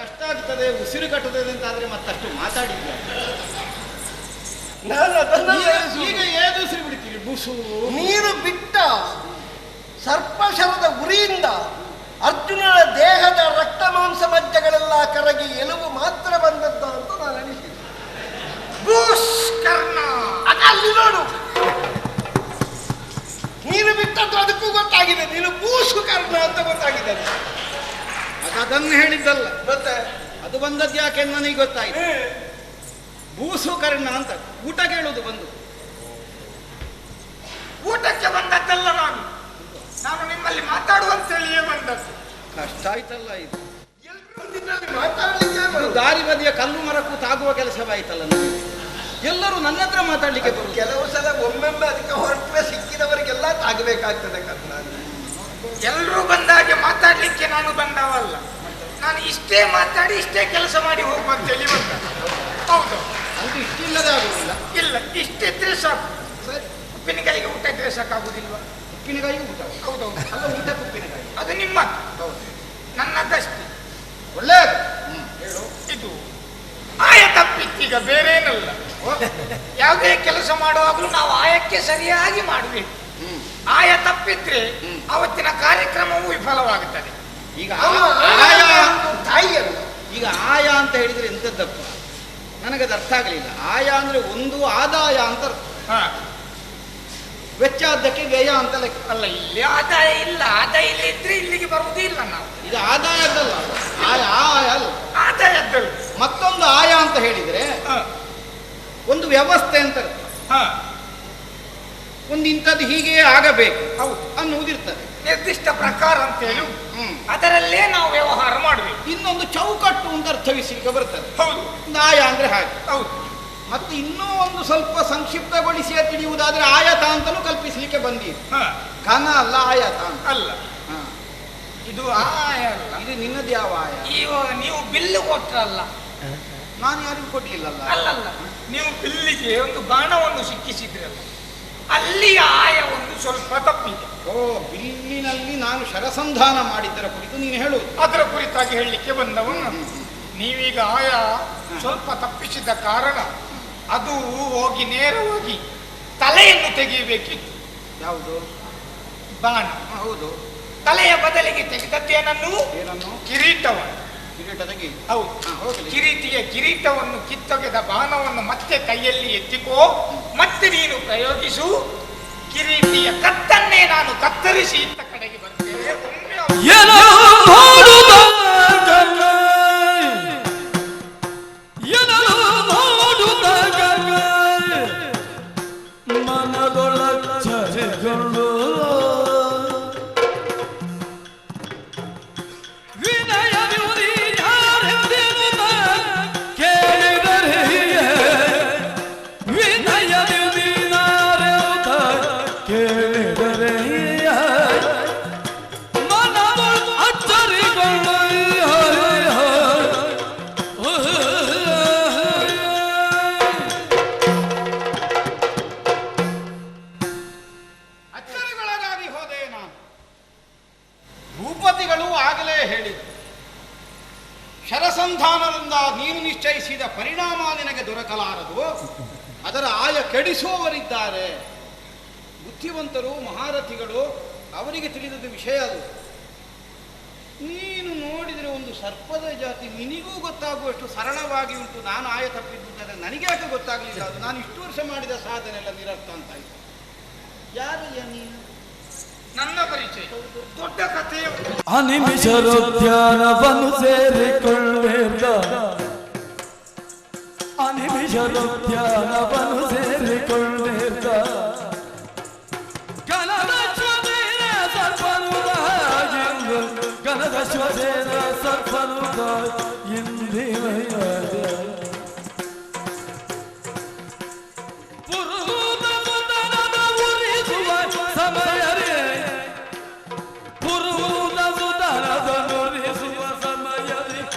ಕಷ್ಟ ಆಗ್ತದೆ, ಉಸಿರು ಕಟ್ಟುತ್ತದೆ ಅಂತ ಆದ್ರೆ ಮತ್ತಷ್ಟು ಮಾತಾಡಿದ್ದೆ. ಈಗ ಏನು ಉಸಿರು ಬಿಡ್ತೀರಿ? ಬುಸು. ನೀನು ಬಿಟ್ಟ ಸರ್ಪಶರದ ಉರಿಯಿಂದ ಅರ್ಜುನನ ದೇಹದ ರಕ್ತ ಮಾಂಸ ಮಜ್ಜೆಗಳೆಲ್ಲ ಕರಗಿ ಎಲುಬು ಮಾತ್ರ ಬಂದದ್ದು ಅಂತ ನಾನು ಅನಿಸಿದೆ. ಕರ್ಣ ಅಲ್ಲಿ ನೋಡು, ನೀನು ಬಿಟ್ಟದ್ದು ಅದಕ್ಕೂ ಗೊತ್ತಾಗಿದೆ. ನೀನು ಬೂಸು ಕರ್ಣ ಅಂತ ಗೊತ್ತಾಗಿದೆ. ಅದನ್ನು ಹೇಳಿದ್ದಲ್ಲ, ಮತ್ತೆ ಅದು ಬಂದದ್ದು ಯಾಕೆ ನನಗೆ ಗೊತ್ತಾಯ್ತು. ಬೂಸು ಕರ್ಣ ಅಂತ ಊಟ ಕೇಳುವುದು ಬಂದು. ಊಟಕ್ಕೆ ಬಂದದ್ದಲ್ಲ, ನಾನು ನಿಮ್ಮಲ್ಲಿ ಮಾತಾಡುವಂತೇಳಿಯೇ ಬಂದದ್ದು. ಕಷ್ಟ ಆಯ್ತಲ್ಲ ಇದು. ಮಾತಾಡಲಿಕ್ಕೆ ದಾರಿ ಬದಿಯ ಕಲ್ಲು ಮರಕ್ಕೂ ತಾಗುವ ಕೆಲಸವಾಯ್ತಲ್ಲ ನನಗೆ. ಎಲ್ಲರೂ ನನ್ನ ಹತ್ರ ಮಾತಾಡ್ಲಿಕ್ಕೆ ಬರುವುದು. ಕೆಲವು ಸಲ ಒಮ್ಮೊಮ್ಮೆ ಅದಕ್ಕೆ ಹೊರಟ್ರೆ ಸಿಕ್ಕಿದವರಿಗೆಲ್ಲ ತಾಗಬೇಕಾಗ್ತದೆ ಕರ್ಣ. ಎಲ್ಲರೂ ಬಂದಾಗೆ ಮಾತಾಡ್ಲಿಕ್ಕೆ ನಾನು ಬಂದವಲ್ಲ. ನಾನು ಇಷ್ಟೇ ಮಾತಾಡಿ ಇಷ್ಟೇ ಕೆಲಸ ಮಾಡಿ ಹೋಗುವಂತೇಳಿ ಬಂದ. ಹೌದು, ಅದು ಇಷ್ಟಿಲ್ಲದೆ ಆಗುವುದಿಲ್ಲ. ಇಲ್ಲ, ಇಷ್ಟಿದ್ರೆ ಸಾಕು. ಸರಿ, ಉಪ್ಪಿನಕಾಯಿಗೆ ಊಟ ಇದ್ರೆ ಸಾಕಾಗುದಿಲ್ವಾ? ಉಪ್ಪಿನಕಾಯಿ ಊಟ. ಹೌದೌದು, ಅಲ್ಲ, ಊಟಕ್ಕೆ ಉಪ್ಪಿನಕಾಯಿ ಅದು ನಿಮ್ಮ ನನ್ನದಷ್ಟೇ. ಒಳ್ಳೆಯದು. ಹೇಳು. ಇದು ಆಯ ತಪ್ಪಿತ್ತೀಗ, ಬೇರೇನಲ್ಲ. ಯಾವುದೇ ಕೆಲಸ ಮಾಡುವಾಗಲೂ ನಾವು ಆಯಕ್ಕೆ ಸರಿಯಾಗಿ ಮಾಡಬೇಕು. ಆಯ ತಪ್ಪಿದ್ರೆ ಅವತ್ತಿನ ಕಾರ್ಯಕ್ರಮವು ವಿಫಲವಾಗುತ್ತದೆ. ಈಗ ತಾಯಿಯಲ್ಲ. ಈಗ ಆಯ ಅಂತ ಹೇಳಿದ್ರೆ ಎಂತದ್ದಪ್ಪ, ನನಗದು ಅರ್ಥ ಆಗಲಿಲ್ಲ. ಆಯ ಅಂದ್ರೆ ಒಂದು ಆದಾಯ ಅಂತ ಅರ್ಥ. ವೆಚ್ಚ ಆದ್ದಕ್ಕೆ ವ್ಯಯ ಅಂತ ಲೆಕ್ಕ. ಅಲ್ಲ, ಇಲ್ಲಿ ಆದಾಯ ಇಲ್ಲ. ಆದಾಯ ಇಲ್ಲಿದ್ರೆ ಇಲ್ಲಿಗೆ ಬರುವುದೇ ಇಲ್ಲ ನಾವು. ಇದು ಆದಾಯದ್ದಲ್ಲ, ಆಯ ಅಲ್ಲ, ಆದಾಯದ್ದಲ್ಲ. ಮತ್ತೊಂದು ಆಯ ಅಂತ ಹೇಳಿದ್ರೆ ಒಂದು ವ್ಯವಸ್ಥೆ ಅಂತ ಅರ್ಥ. ಒಂದು ಇಂಥದ್ದು ಹೀಗೆ ಆಗಬೇಕು ಅನ್ನುವುದಿರ್ತದೆ, ನಿರ್ದಿಷ್ಟ ಪ್ರಕಾರ ಅಂತ ಹೇಳಿ. ಅದರಲ್ಲೇ ನಾವು ವ್ಯವಹಾರ ಮಾಡಬೇಕು. ಇನ್ನೊಂದು ಚೌಕಟ್ಟು ಅಂತ ಅರ್ಥವಿಸಲಿಕ್ಕೆ ಬರ್ತದೆ. ಹೌದು, ಒಂದು ಆಯ ಅಂದ್ರೆ ಹಾಗೆ. ಹೌದು. ಮತ್ತು ಇನ್ನೂ ಒಂದು ಸ್ವಲ್ಪ ಸಂಕ್ಷಿಪ್ತಗೊಳಿಸಿ ತಿಳಿಯುವುದಾದ್ರೆ ಆಯತ ಅಂತಲೂ ಕಲ್ಪಿಸಲಿಕ್ಕೆ ಬಂದಿದೆ. ಘನ ಅಲ್ಲ, ಆಯತ ಅಲ್ಲ. ಇದು ಆಯ ಅಲ್ಲ. ಇದು ನಿನ್ನದು ಯಾವ ಆಯ? ನೀವು ಬಿಲ್ಲು ಕೊಟ್ರಲ್ಲ, ನಾನು ಯಾರಿಗೂ ಕೊಡ್ಲಿಲ್ಲಲ್ಲ. ಅಲ್ಲಲ್ಲ, ನೀವು ಬಿಲ್ಲಿಗೆ ಒಂದು ಬಾಣವನ್ನು ಸಿಕ್ಕಿಸಿದ್ರಲ್ಲ, ಅಲ್ಲಿ ಆಯ ಒಂದು ಸ್ವಲ್ಪ ತಪ್ಪಿದೆ. ಓ, ಬಿಲ್ಲಿನಲ್ಲಿ ನಾನು ಶರಸಂಧಾನ ಮಾಡಿದ್ದರ ಕುರಿತು ನೀನು ಹೇಳುವುದು? ಅದರ ಕುರಿತಾಗಿ ಹೇಳಲಿಕ್ಕೆ ಬಂದವನು. ನೀವೀಗ ಆಯ ಸ್ವಲ್ಪ ತಪ್ಪಿಸಿದ ಕಾರಣ ಅದು ಹೋಗಿ ನೇರವಾಗಿ ತಲೆಯನ್ನು ತೆಗೆಯಬೇಕಿತ್ತು. ಯಾವುದು? ಬಾಣ. ಹೌದು. ತಲೆಯ ಬದಲಿಗೆ ತೆಗೆದದ್ದೇನನ್ನು? ಏನನ್ನು? ಕಿರೀಟವನ್ನು. ಕಿರೀಟ ತೆಗಿ. ಹೌದು, ಕಿರೀಟವನ್ನು ಕಿತ್ತೊಗೆದ ಬಾಣವನ್ನು ಮತ್ತೆ ಕೈಯಲ್ಲಿ ಎತ್ತಿಕೋ, ಮತ್ತೆ ನೀನು ಪ್ರಯೋಗಿಸು. ಕಿರೀಟಿಯ ಕತ್ತನ್ನೇ ನಾನು ಕತ್ತರಿಸಿ ಇತ್ತ ಕಡೆಗೆ ಬರ್ತೇನೆ. ಭೂಪತಿಗಳು ಆಗಲೇ ಹೇಳಿದರು, ಶರಸಂಧಾನದಿಂದ ನೀನು ನಿಶ್ಚಯಿಸಿದ ಪರಿಣಾಮ ನಿನಗೆ ದೊರಕಲಾರದು. ಅದರ ಆಯ ಕೆಡಿಸುವವರಿದ್ದಾರೆ, ಬುದ್ಧಿವಂತರು, ಮಹಾರಥಿಗಳು, ಅವರಿಗೆ ತಿಳಿದದ್ದು ವಿಷಯ ಅದು. ನೀನು ನೋಡಿದರೆ ಒಂದು ಸರ್ಪದ ಜಾತಿ ನಿನಗೂ ಗೊತ್ತಾಗುವಷ್ಟು ಸರಳವಾಗಿ ಉಂಟು. ನಾನು ಆಯ ತಪ್ಪಿದ್ದರೆ ನನಗೆ ಯಾಕೆ ಗೊತ್ತಾಗಲಿಲ್ಲ? ಅದು ನಾನು ಇಷ್ಟು ವರ್ಷ ಮಾಡಿದ ಸಾಧನೆ ಎಲ್ಲ ನಿರರ್ಥ ಅಂತ ಆಯ್ತು. ಯಾರಯ್ಯ ನೀನು? ನನ್ನ ಪರಿಚಯ ದೊಡ್ಡ ಕಥೆ. ಅನಿಮಿಷರು ಧ್ಯಾನವನ್ನು ಸೇರಿಕೊಳ್ಳೇದ, ಅನಿಮಿಷರು ಧ್ಯಾನವನ್ನು ಸೇರಿಕೊಳ್ಳೇದ, ಗಣದ ಶ್ವಸೇನ ಸರ್ಪನುದಾಗಿಂದು, ಗಣದ ಶ್ವಸೇನ ಸರ್ಪನುದ ಇಂದಿವಯ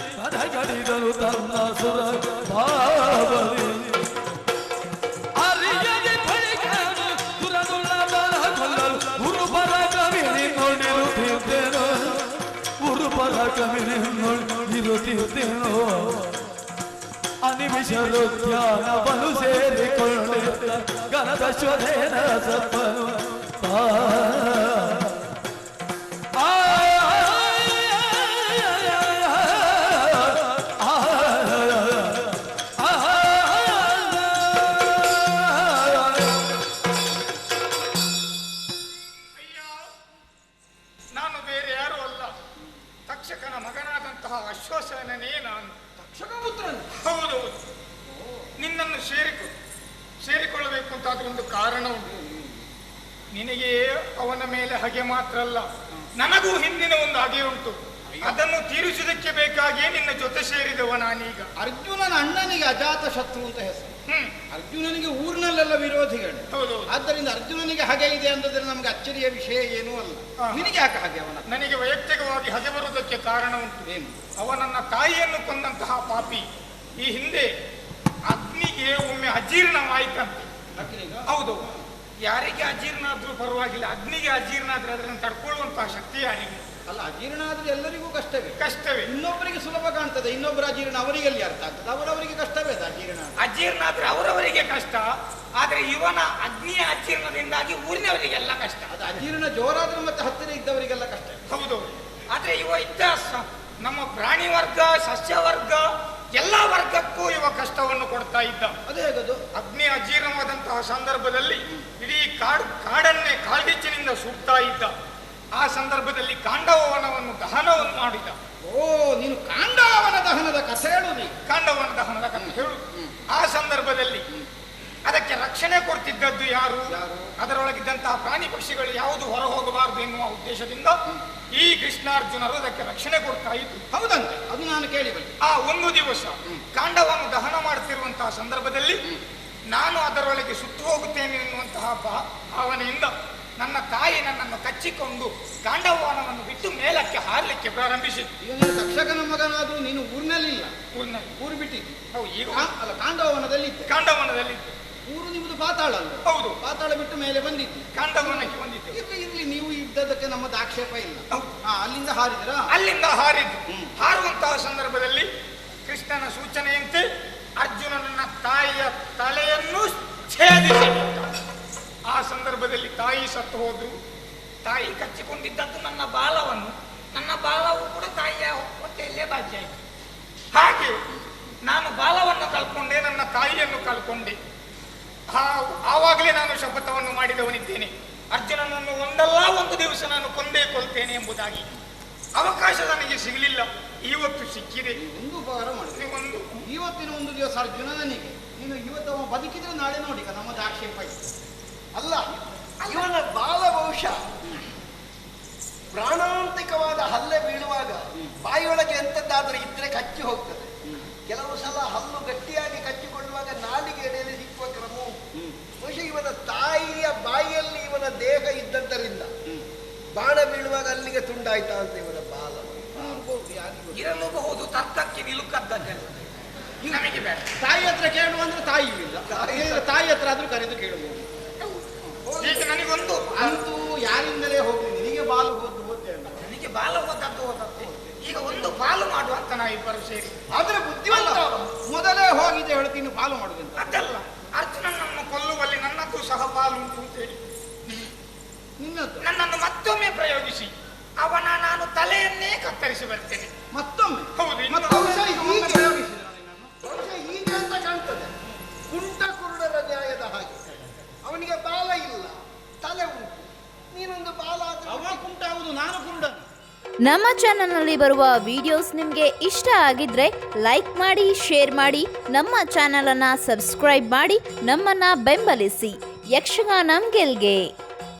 ಕವಿನಿ ಇರುತ್ತಿದ್ದೇನೋ ಅನಿಮಿಷರು ಧ್ಯಾನವನ್ನು ಸೇರಿಕೊಳ್ಳಿದ್ದ ಗಣದ ಶ್ವರೇನ ಸರ್ಪನು ನಾನು ಬೇರೆ ಯಾರೂ ಅಲ್ಲ, ತಕ್ಷಕನ ಮಗನಾದಂತಹ ಅಶ್ವಸೇನನೇ ನಾನು. ತಕ್ಷಕಪುತ್ರನು? ಹೌದು, ನಿನ್ನನ್ನು ಸೇರಿಕೊಳ್ಳಬೇಕು ಅಂತಾದ್ರೂ ಒಂದು ಕಾರಣ ಉಂಟು. ನಿನಗೆ ಅವನ ಮೇಲೆ ಹಗೆ ಮಾತ್ರ ಅಲ್ಲ, ನನಗೂ ಹಿಂದಿನ ಒಂದು ಹಗೆ ಉಂಟು. ಅದನ್ನು ತೀರಿಸುವುದಕ್ಕೆ ಬೇಕಾಗಿಯೇ ನಿನ್ನ ಜೊತೆ ಸೇರಿದವ ನಾನೀಗ. ಅರ್ಜುನನ ಅಣ್ಣನಿಗೆ ಅಜಾತ ಶತ್ರು ಅಂತ ಹೆಸರು. ಅರ್ಜುನನಿಗೆ ಊರಿನಲ್ಲೆಲ್ಲ ವಿರೋಧಿಗಳು. ಹೌದು. ಆದ್ದರಿಂದ ಅರ್ಜುನನಿಗೆ ಹಾಗೆ ಇದೆ ಅಂದ್ರೆ ನಮ್ಗೆ ಅಚ್ಚರಿಯ ವಿಷಯ ಏನೂ ಅಲ್ಲ. ನಿನಗೆ ಯಾಕೆ ಹಾಗೆ ಅವನ? ನನಗೆ ವೈಯಕ್ತಿಕವಾಗಿ ಹಗೆ ಬರುವುದಕ್ಕೆ ಕಾರಣ ಉಂಟು. ಏನು? ಅವನನ್ನ ತಾಯಿಯನ್ನು ಕೊಂದಂತಹ ಪಾಪಿ ಈ ಹಿಂದೆ ಅಗ್ನಿಗೆ ಒಮ್ಮೆ ಅಜೀರ್ಣವಾಯ್ತಂತೆ. ಹೌದು, ಯಾರಿಗೆ ಅಜೀರ್ಣ ಆದ್ರೂ ಪರವಾಗಿಲ್ಲ, ಅಗ್ನಿಗೆ ಅಜೀರ್ಣ ಆದ್ರೆ ಅದನ್ನು ತಡ್ಕೊಳ್ಳುವಂತಹ ಶಕ್ತಿ ಯಾರಿಗೆ? ಅಲ್ಲ, ಅಜೀರ್ಣ ಆದ್ರೆ ಎಲ್ಲರಿಗೂ ಕಷ್ಟವೇ. ಇನ್ನೊಬ್ಬರಿಗೆ ಸುಲಭ ಕಾಣ್ತದೆ, ಇನ್ನೊಬ್ಬರ ಅಜೀರ್ಣ ಅವರಿಗೆ ಅಲ್ಲಿ ಅರ್ಥ ಆಗ್ತದೆ. ಅವರವರಿಗೆ ಕಷ್ಟವೇ ಅದು ಅಜೀರ್ಣ ಆದ್ರೆ ಅವರವರಿಗೆ ಕಷ್ಟ, ಆದ್ರೆ ಇವನ ಅಗ್ನಿಯ ಅಜೀರ್ಣದಿಂದಾಗಿ ಊರಿನವರಿಗೆಲ್ಲ ಕಷ್ಟ. ಅದು ಅಜೀರ್ಣ ಜೋರಾದ್ರೆ ಮತ್ತೆ ಹತ್ತಿರ ಇದ್ದವರಿಗೆಲ್ಲ ಕಷ್ಟ. ಹೌದು, ಆದ್ರೆ ಇವ ಇದ್ದ ನಮ್ಮ ಪ್ರಾಣಿ ವರ್ಗ, ಸಸ್ಯ ವರ್ಗ, ಎಲ್ಲಾ ವರ್ಗಕ್ಕೂ ಇವ ಕಷ್ಟವನ್ನು ಕೊಡ್ತಾ ಇದ್ದ. ಅದೇ ಹೇಗದು? ಅಗ್ನಿ ಅಜೀರ್ಣವಾದಂತಹ ಸಂದರ್ಭದಲ್ಲಿ ಇಡೀ ಕಾಡನ್ನೇ ಕಾಳ್ಗಿಚ್ಚಿನಿಂದ ಸುಡ್ತಾ ಇದ್ದ. ಆ ಸಂದರ್ಭದಲ್ಲಿ ಕಾಂಡವವನವನ್ನು ದಹನವನ್ನು ಮಾಡಿದ. ಓ, ನೀನು ಕಾಂಡವನ ದಹನದ ಕಥೆ ಹೇಳು. ಕಾಂಡವನ ದಹನದ ಕಥೆ ಹೇಳು. ಆ ಸಂದರ್ಭದಲ್ಲಿ ಅದಕ್ಕೆ ರಕ್ಷಣೆ ಕೊಡ್ತಿದ್ದದ್ದು ಯಾರು? ಅದರೊಳಗಿದ್ದಂತಹ ಪ್ರಾಣಿ ಪಕ್ಷಿಗಳು ಯಾವುದು ಹೊರ ಹೋಗಬಾರದು ಎನ್ನುವ ಉದ್ದೇಶದಿಂದ ಈ ಕೃಷ್ಣಾರ್ಜುನರು ಅದಕ್ಕೆ ರಕ್ಷಣೆ ಕೊಡ್ತಾ ಇದ್ರು. ಹೌದಂತೆ, ಅದು ನಾನು ಕೇಳಿಬಲ್ಲೆ. ಆ ಒಂದು ದಿವಸ ಕಾಂಡವನ್ನು ದಹನ ಮಾಡುತ್ತಿರುವಂತಹ ಸಂದರ್ಭದಲ್ಲಿ ನಾನು ಅದರೊಳಗೆ ಸುಟ್ಟು ಹೋಗುತ್ತೇನೆ ಎನ್ನುವಂತಹ ಭಾವನೆಯಿಂದ ನನ್ನ ತಾಯಿ ನನ್ನನ್ನು ಕಚ್ಚಿಕೊಂಡು ಕಾಂಡವನವನ್ನು ಬಿಟ್ಟು ಮೇಲಕ್ಕೆ ಹಾರಲಿಕ್ಕೆ ಪ್ರಾರಂಭಿಸಿತು. ಈಗ ನೀನು ತಕ್ಷಕನ ಮಗನಾದ್ರೂ ನೀನು ಊರಿನಲ್ಲಿಲ್ಲ, ಊರು ಬಿಟ್ಟಿದ್ದು. ಹೌದು, ಈಗ ಅಲ್ಲ, ಕಾಂಡವನದಲ್ಲಿ ಊರು ನಿಮ್ಮದು ಪಾತಾಳ ಅಲ್ಲ? ಹೌದು, ಪಾತಾಳ ಬಿಟ್ಟು ಮೇಲೆ ಬಂದಿದ್ದು, ಕಾಂಡವನಕ್ಕೆ ಬಂದಿದ್ದು. ಇರ್ಲಿ, ನೀವು ಇದ್ದದಕ್ಕೆ ನಮ್ಮದು ಆಕ್ಷೇಪ ಇಲ್ಲ. ಅಲ್ಲಿಂದ ಹಾರಿದ್ರ? ಅಲ್ಲಿಂದ ಹಾರಿದ್ದು. ಹಾರುವಂತಹ ಸಂದರ್ಭದಲ್ಲಿ ಕೃಷ್ಣನ ಸೂಚನೆಯಂತೆ ಅರ್ಜುನನ ತಾಯಿಯ ತಲೆಯನ್ನು ಛೇದಿಸಿ, ಆ ಸಂದರ್ಭದಲ್ಲಿ ತಾಯಿ ಸತ್ತು ಹೋದ್ರು. ತಾಯಿ ಕಚ್ಚಿಕೊಂಡಿದ್ದದ್ದು ನನ್ನ ಬಾಲವು ಕೂಡ ತಾಯಿಯ ಹೊಟ್ಟೆಯಲ್ಲೇ ಬಾಜಿಯಾಯಿತು. ಹಾಗೆ ನಾನು ಬಾಲವನ್ನು ಕಳ್ಕೊಂಡೆ, ನನ್ನ ತಾಯಿಯನ್ನು ಕಳ್ಕೊಂಡೆ. ಆವಾಗಲೇ ನಾನು ಶಪಥವನ್ನು ಮಾಡಿದವನಿದ್ದೇನೆ, ಅರ್ಜುನನನ್ನು ಒಂದಲ್ಲ ಒಂದು ದಿವಸ ನಾನು ಕೊಂದೇ ಕೊಲ್ತೇನೆ ಎಂಬುದಾಗಿ. ಅವಕಾಶ ನನಗೆ ಸಿಗಲಿಲ್ಲ, ಇವತ್ತು ಸಿಕ್ಕಿದೆ. ಒಂದು ಉಪಕಾರ ಮಾಡಿದೆ. ಇವತ್ತಿನ ಒಂದು ದಿವಸ ಅರ್ಜುನನಿಗೆ ನೀನು ಇವತ್ತು ಅವ ಬದುಕಿದ್ರೆ ನಾಳೆ ನೋಡಿ ನಮ್ಮದು ಆಕ್ಷೇಪ ಇತ್ತು. ಅಲ್ಲ, ಇವನ ಬಾಲ ಬಹುಶಃ ಪ್ರಾಣಾಂತಿಕವಾದ ಹಲ್ಲೆ ಬೀಳುವಾಗ ಬಾಯಿಯೊಳಗೆ ಎಂತದ್ದಾದ್ರೂ ಇದ್ರೆ ಕಚ್ಚಿ ಹೋಗ್ತದೆ. ಕೆಲವು ಸಲ ಹಲ್ಲು ಗಟ್ಟಿಯಾಗಿ ಕಚ್ಚಿಕೊಳ್ಳುವಾಗ ನಾಲಿಗೆ ಎಡೆಯಲ್ಲಿ ಸಿಕ್ಕುವ ಕ್ರಮವು ಬಹುಶಃ ಇವನ ತಾಯಿಯ ಬಾಯಿಯಲ್ಲಿ ಇವನ ದೇಹ ಇದ್ದದ್ದರಿಂದ ಬಾಣ ಬೀಳುವಾಗ ಅಲ್ಲಿಗೆ ತುಂಡಾಯ್ತಾ ಅಂತ ಇವನ ಬಾಲ ಇರಲೂಬಹುದು. ತರ್ಕಕ್ಕೆ ನಿಲುಕದ್ದಲ್ಲ ನಮಗೆ ಬೇಡ. ತಾಯಿ ಹತ್ರ ಕೇಳುವ ಅಂದ್ರೆ ತಾಯಿಯೂ ಇಲ್ಲ, ತಾಯಿ ಹತ್ರ ಆದ್ರೂ ಕರೆದು ಕೇಳಬಹುದು. ಈಗ ನನಗೊಂದು ಅಂತೂ ಯಾರಿಂದಲೇ ಹೋಗ್ಲಿ, ನಿನಗೆ ಬಾಲು ಹೋದ್ದು ಹೋದ್ದೆ ಅಲ್ಲ, ನನಗೆ ಬಾಲ ಹೋದದ್ದು. ಈಗ ಒಂದು ಪಾಲು ಮಾಡುವ ಅಂತ ನಾವು ಇಬ್ಬರು ಸೇರಿ. ಆದ್ರೆ ಬುದ್ಧಿವಂತ ಮೊದಲೇ ಹೋಗಿದೆ ಹೇಳ್ತೀನಿ, ಪಾಲು ಮಾಡುವುದಂತ. ಅದಲ್ಲ, ಅರ್ಜುನನನ್ನು ಕೊಲ್ಲುವಲ್ಲಿ ನನ್ನದು ಸಹ ಪಾಲು ಉಂಟು ಅಂತೇಳಿ ನಿನ್ನದ್ದು. ನನ್ನನ್ನು ಮತ್ತೊಮ್ಮೆ ಪ್ರಯೋಗಿಸಿ ನಾನು ತಲೆಯನ್ನೇ ಕತ್ತರಿಸಿ ಬರ್ತೇನೆ. ಮತ್ತೊಮ್ಮೆ? ಹೌದು, ಹೀಗೆ ಅಂತ ಕಾಣ್ತದೆ. ಕುಂಟ ಕುರುಡರ ನ್ಯಾಯದ ಹಾಗೆ. ಅವನಿಗೆ ಬಾಲ ಇಲ್ಲ, ತಲೆ ಉಂಟು. ನೀನೊಂದು ಬಾಲ ಅವ ಕುಂಟ, ಹೌದು, ನಾನು ಕುರುಡನು. ನಮ್ಮ ಚಾನಲ್ನಲ್ಲಿ ಬರುವ ವಿಡಿಯೋಸ್ ನಿಮಗೆ ಇಷ್ಟ ಆಗಿದ್ರೆ ಲೈಕ್ ಮಾಡಿ, ಶೇರ್ ಮಾಡಿ, ನಮ್ಮ ಚಾನಲನ್ನು ಸಬ್ಸ್ಕ್ರೈಬ್ ಮಾಡಿ, ನಮ್ಮನ್ನು ಬೆಂಬಲಿಸಿ. ಯಕ್ಷಗಾನಂ ಗೆಲ್ಗೆ.